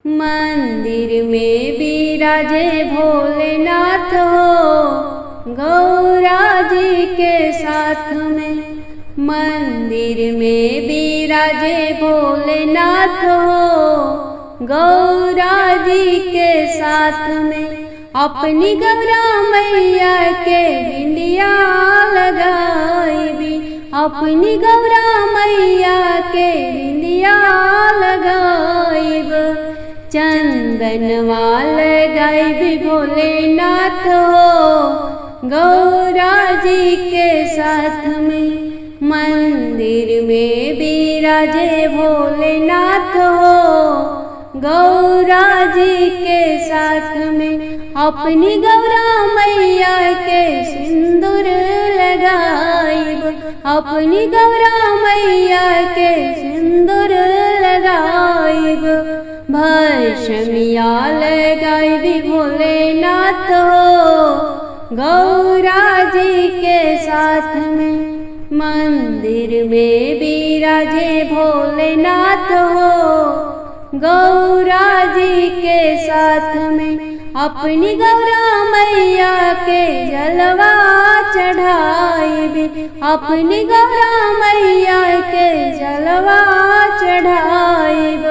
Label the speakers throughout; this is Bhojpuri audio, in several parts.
Speaker 1: मंदिर में विराजे भोलेनाथ हो गौरा जी के साथ में। मंदिर में विराजे भोलेनाथ हो गौरा जी के साथ में। अपनी गौरा मैया के बिंदिया लगाई, अपनी गौरा मैया के बिंदिया लगाइब। चंदनवा लगाइब भोलेनाथ हो गौरा जी के साथ में। मंदिर में विराजे भोलेनाथ हो गौरा जी के साथ में। अपनी गौरा मैया के सिंदूर लगाइब, अपनी गौरा मैया के सिंदूर लगाइब। भस्मिया लगाइब भोलेनाथ हो गौरा जी के साथ में। मंदिर में विराजे भोलेनाथ हो गौरा जी के साथ में। अपनी गौरा मैया के जलवा चढ़ाइबी, अपनी गौरा मैया के जलवा चढ़ाइब।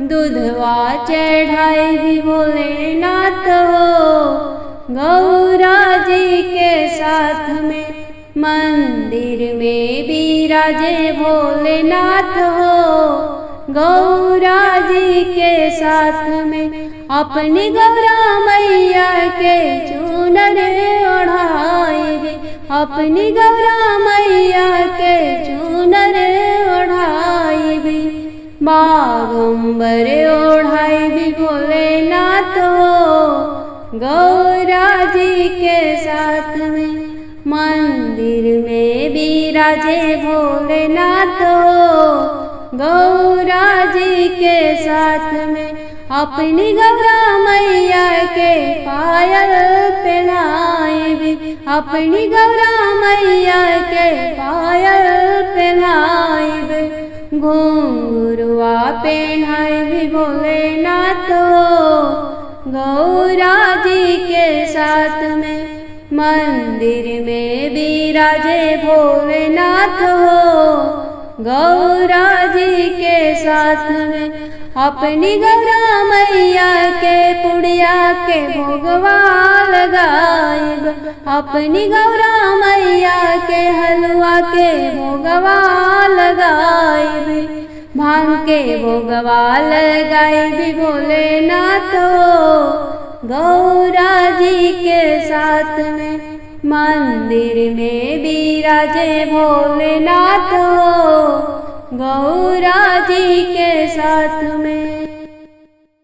Speaker 1: दूधवा चढ़ाइबी भोलेनाथ हो गौरा जी के साथ में। मंदिर में विराजे भोलेनाथ हो गौरा जी के साथ में। अपनी गौरा मैया के चूनर ओढ़ाइबी, अपनी गौरा मैया के चूनर ओढ़ाइबी। बागंबर ओढ़ाइबी भोलेनाथ हो गौरा जी के साथ में। मंदिर में विराजे भोलेनाथ हो गौरा जी के साथ में। अपनी गौरा मैया के पायल पहनाइबी, अपनी गौरा मैया के पायल पहनाइबी। घुंघरुआ पहनाइबी भोलेनाथ हो गौरा जी के साथ में। मंदिर में विराजे भोलेनाथ हो गौरा जी के साथ में। अपनी गौरा मैया के पुड़िया के भोगवा लगाइब, अपनी गौरा मैया के हलवा के भोगवा लगाइब। भांग के भोगवा लगाइब भोलेनाथ हो गौरा जी के साथ में। मंदिर में विराजे भोलेनाथ हो गौरा जी के साथ में।